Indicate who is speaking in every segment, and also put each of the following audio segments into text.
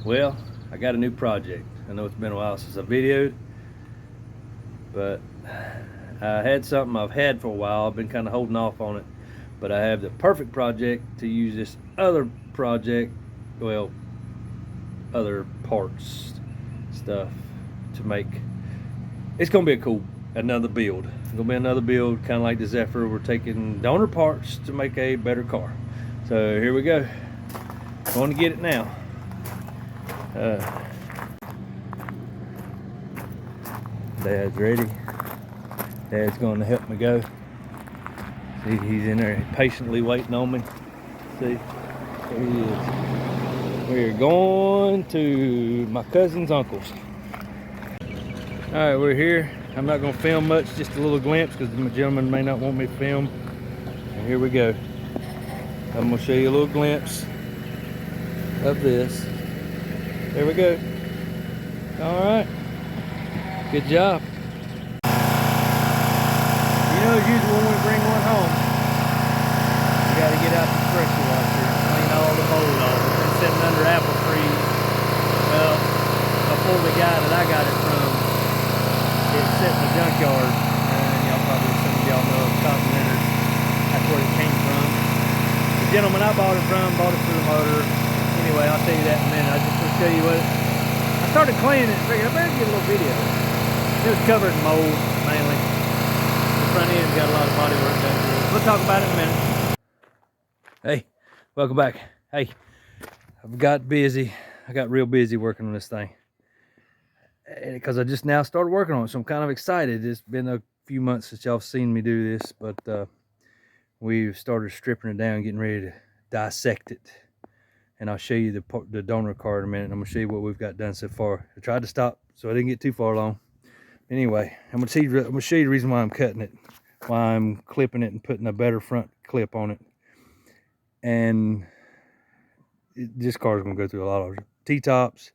Speaker 1: Well, I got a new project. I know it's been a while since I videoed, but I had something I've had for a while. I've been kind of holding off on it, but I have the perfect project to use this other project, well, other parts, stuff to make. It's gonna be a cool another build. It's gonna be another build, kind of like the Zephyr. We're taking donor parts to make a better car. So here we go. Going to get it now. Dad's ready. Dad's going to help me go. See, he's in there patiently waiting on me. See, there he is. We're going to my cousin's uncle's. All right, we're here. I'm not going to film much, just a little glimpse because the gentleman may not want me to film. And here we go. I'm going to show you a little glimpse of this. There we go. All right. Good job. You know, as usual, when we bring one home, we got to get out the pressure washer, clean all the mold off. It's been sitting under apple trees. Well, before the guy that I got it from, it's sitting in the junkyard, and y'all probably, some of y'all know, Continenters. That's where it came from. The gentleman I bought it from bought it for the motor. Anyway, I'll tell you that in a minute. I just want to show you what I started cleaning it. Figured I better get a little video. It was covered in mold, mainly. The front end's got a lot of body work done to it. We'll talk about it in a minute. Hey, welcome back. Hey, I've got busy. I got real busy working on this thing. Because I just now started working on it, so I'm kind of excited. It's been a few months since y'all seen me do this, but we've started stripping it down, getting ready to dissect it. And I'll show you the donor car in a minute. I'm going to show you what we've got done so far. I tried to stop so I didn't get too far along. Anyway, I'm going to show you the reason why I'm cutting it, why I'm clipping it and putting a better front clip on it. And this car is going to go through a lot of T-tops.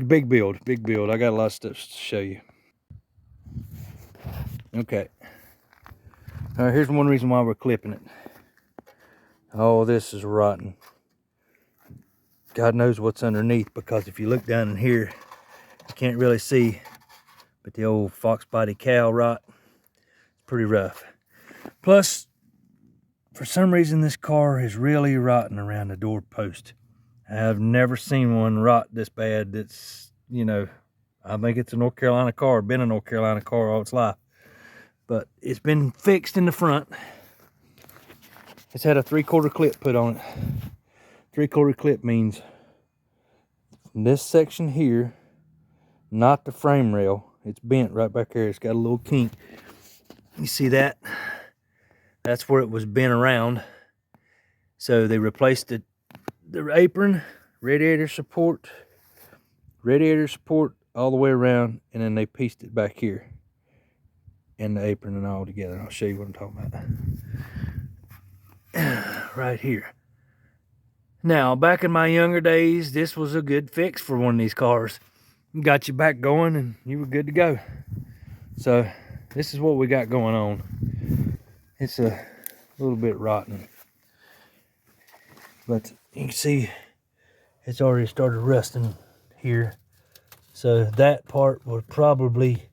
Speaker 1: Big build, big build. I got a lot of stuff to show you. Okay. All right, here's one reason why we're clipping it. Oh, this is rotten. God knows what's underneath, because if you look down in here, you can't really see, but the old fox body cowl rot, it's pretty rough. Plus, for some reason, this car is really rotten around the door post. I've never seen one rot this bad. That's, you know, I think it's a North Carolina car, been a North Carolina car all its life. But it's been fixed in the front. It's had a 3/4 clip put on it. 3/4 clip means from this section here, not the frame rail, it's bent right back there. It's got a little kink. You see that? That's where it was bent around. So they replaced the apron, radiator support all the way around, and then they pieced it back here and the apron and all together. I'll show you what I'm talking about. Right here. Now, back in my younger days, this was a good fix for one of these cars. Got you back going and you were good to go. So this is what we got going on. It's a little bit rotten, but you can see it's already started rusting here. So that part would probably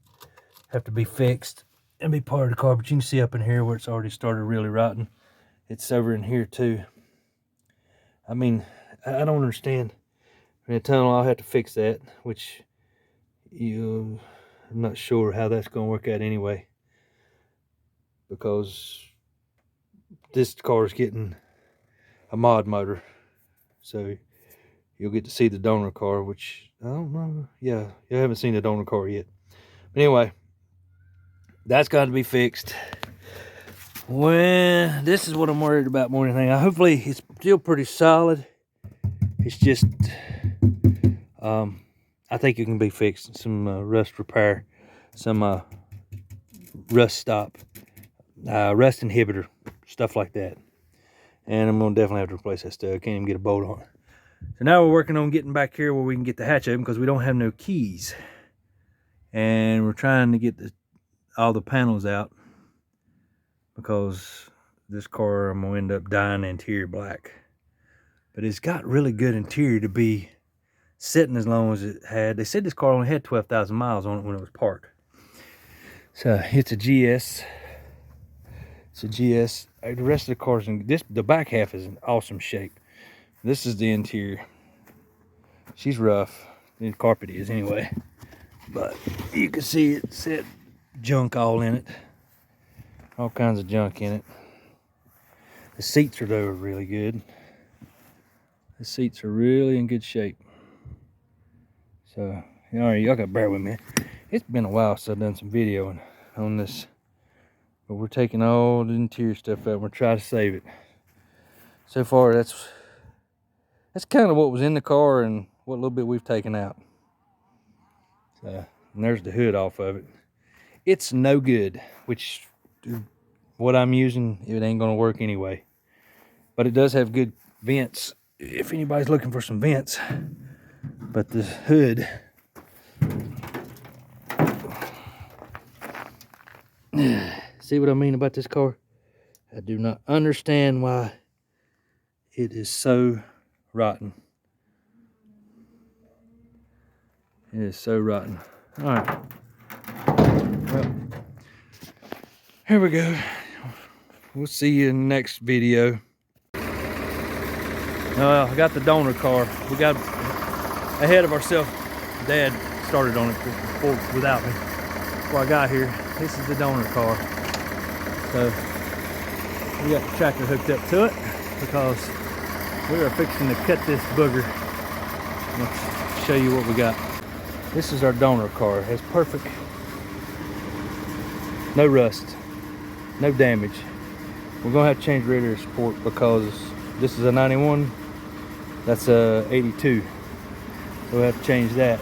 Speaker 1: have to be fixed and be part of the car, but you can see up in here where it's already started really rotting. It's over in here too. I mean, I don't understand. In a tunnel, I'll have to fix that, which I'm not sure how that's going to work out anyway, because this car is getting a mod motor, so you'll get to see the donor car, which I don't know. Yeah, you haven't seen the donor car yet. But anyway, that's got to be fixed. Well, this is what I'm worried about more than anything. Hopefully, it's still pretty solid. It's just, I think it can be fixed. Some rust repair, some rust stop, rust inhibitor, stuff like that. And I'm going to definitely have to replace that stuff. I can't even get a bolt on it. So now we're working on getting back here where we can get the hatch open, because we don't have no keys. And we're trying to get all the panels out, because this car I'm going to end up dyeing the interior black. But it's got really good interior to be sitting as long as it had. They said this car only had 12,000 miles on it when it was parked. So it's a GS. It's a GS. The rest of the car's in the back half is in awesome shape. This is the interior. She's rough. The carpet is anyway. But you can see it said junk all in it. All kinds of junk in it. The seats are though really good. The seats are really in good shape. So, alright, y'all gotta bear with me. It's been a while since I've done some videoing on this. But we're taking all the interior stuff out and we're trying to save it. So far, that's kind of what was in the car and what little bit we've taken out. So, and there's the hood off of it. It's no good, which what I'm using, it ain't gonna work anyway. But it does have good vents if anybody's looking for some vents. But the hood, see what I mean about this car? I do not understand why it is so rotten. It is so rotten. All right. Well, here we go. We'll see you in the next video. I got the donor car. We got ahead of ourselves. Dad started on it without me. Before I got here, this is the donor car. So we got the tractor hooked up to it because we are fixing to cut this booger. Let's show you what we got. This is our donor car. It has perfect, no rust, no damage. We're gonna have to change radiator support because this is a 91, that's a 82. So we'll have to change that.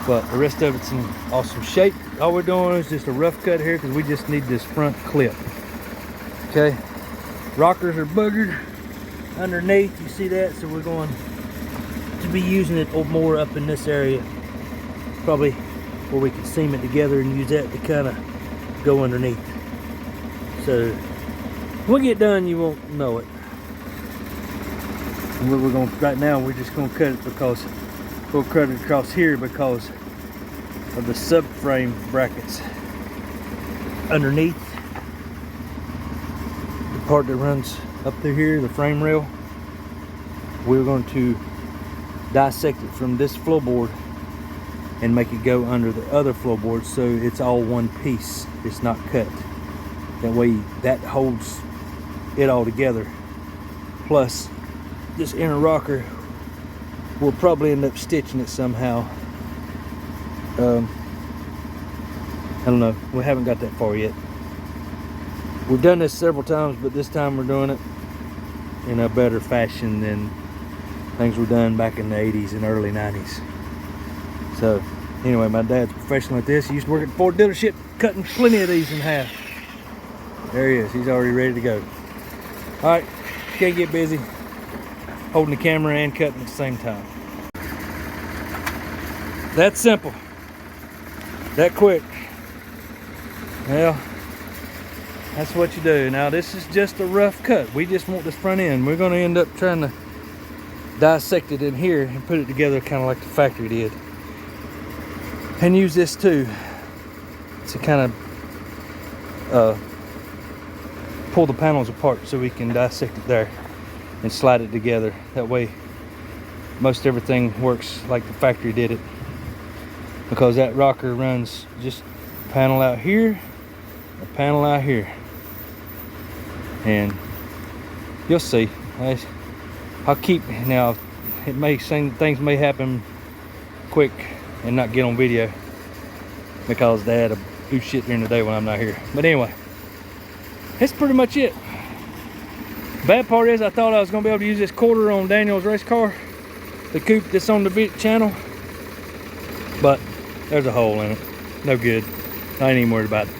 Speaker 1: But the rest of it's in awesome shape. All we're doing is just a rough cut here because we just need this front clip. Okay, rockers are boogered underneath, you see that? So we're going to be using it more up in this area, probably where we can seam it together and use that to kind of go underneath. So when we get done, you won't know it. And what we're going right now, we're just going to cut it because we'll cut it across here because of the subframe brackets underneath. The part that runs up through here, the frame rail, we're going to dissect it from this floorboard and make it go under the other floorboard so it's all one piece. It's not cut. That way that holds it all together. Plus this inner rocker, we'll probably end up stitching it somehow. I don't know, we haven't got that far yet. We've done this several times, but this time we're doing it in a better fashion than things were done back in the 80s and early 90s. So anyway, my dad's a professional at this. He used to work at the Ford dealership cutting plenty of these in half. There he is, he's already ready to go. All right, can't get busy holding the camera and cutting at the same time. That simple, that quick. Well, that's what you do. Now this is just a rough cut. We just want this front end. We're gonna end up trying to dissect it in here and put it together kind of like the factory did. And use this too to kind of pull the panels apart so we can dissect it there and slide it together. That way most everything works like the factory did it, because that rocker runs just a panel out here, a panel out here, and you'll see. I'll keep, now it may seem things may happen quick and not get on video because Dad will do shit during the day when I'm not here. But anyway, that's pretty much it. Bad part is I thought I was gonna be able to use this quarter on Daniel's race car, the coupe that's on the channel, but there's a hole in it. No good. I ain't even worried about it.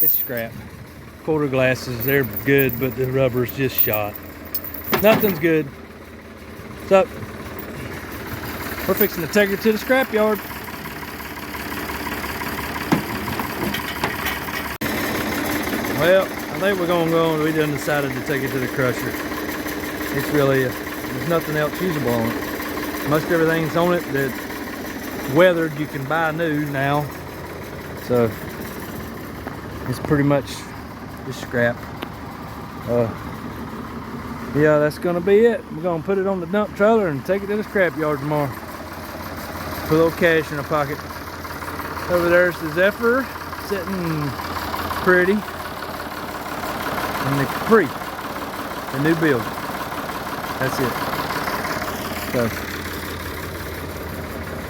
Speaker 1: It's scrap. Quarter glasses, they're good, but the rubber's just shot. Nothing's good. So we're fixing to take her to the scrap yard. Well, I think we're gonna go, we done decided to take it to the crusher. It's really, there's nothing else usable on it. Most everything's on it that weathered you can buy new now. So it's pretty much just scrap. Yeah, that's gonna be it. We're gonna put it on the dump trailer and take it to the scrap yard tomorrow. Put a little cash in our pocket. Over there's the Zephyr, sitting pretty. And the Capri, the new build. That's it. So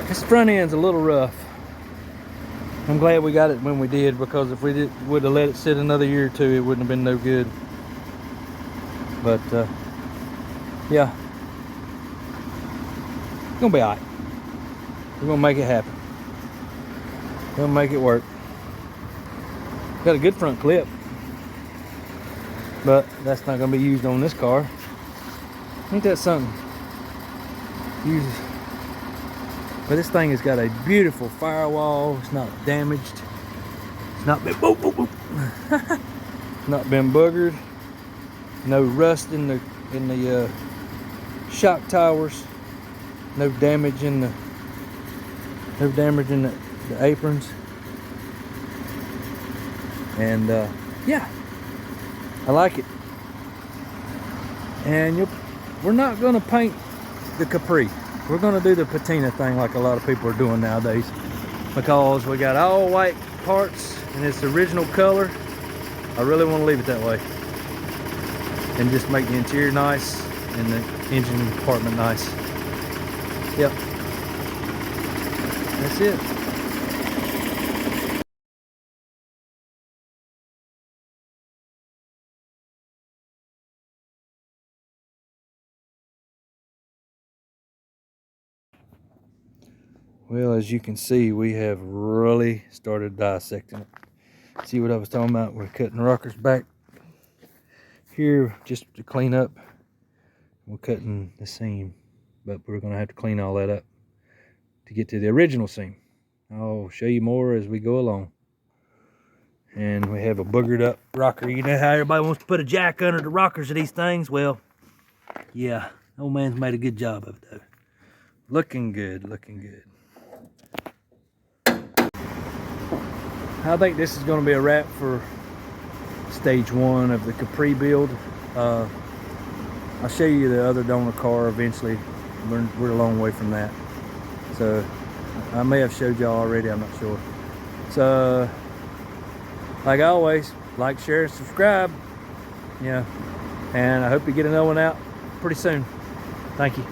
Speaker 1: this front end's a little rough. I'm glad we got it when we did, because if we would have let it sit another year or two, it wouldn't have been no good. But yeah, it's gonna be alright. We're gonna make it happen. We're gonna make it work. Got a good front clip, but that's not gonna be used on this car. Ain't that something? But this thing has got a beautiful firewall. It's not damaged. It's not been boop, boop, boop. Not been boogered. No rust in the shock towers. No damage in the aprons. And yeah, I like it. And we're not gonna paint the Capri. We're gonna do the patina thing like a lot of people are doing nowadays, because we got all white parts and it's the original color. I really want to leave it that way and just make the interior nice and the engine compartment nice. Yep, that's it. Well, as you can see, we have really started dissecting it. See what I was talking about? We're cutting the rockers back here just to clean up. We're cutting the seam, but we're going to have to clean all that up to get to the original seam. I'll show you more as we go along. And we have a boogered up rocker. You know how everybody wants to put a jack under the rockers of these things? Well, yeah, old man's made a good job of it though. Looking good, looking good. I think this is going to be a wrap for stage one of the Capri build. I'll show you the other donor car eventually. We're a long way from that. So I may have showed y'all already, I'm not sure. So like always, like, share, and subscribe. Yeah. And I hope you get another one out pretty soon. Thank you.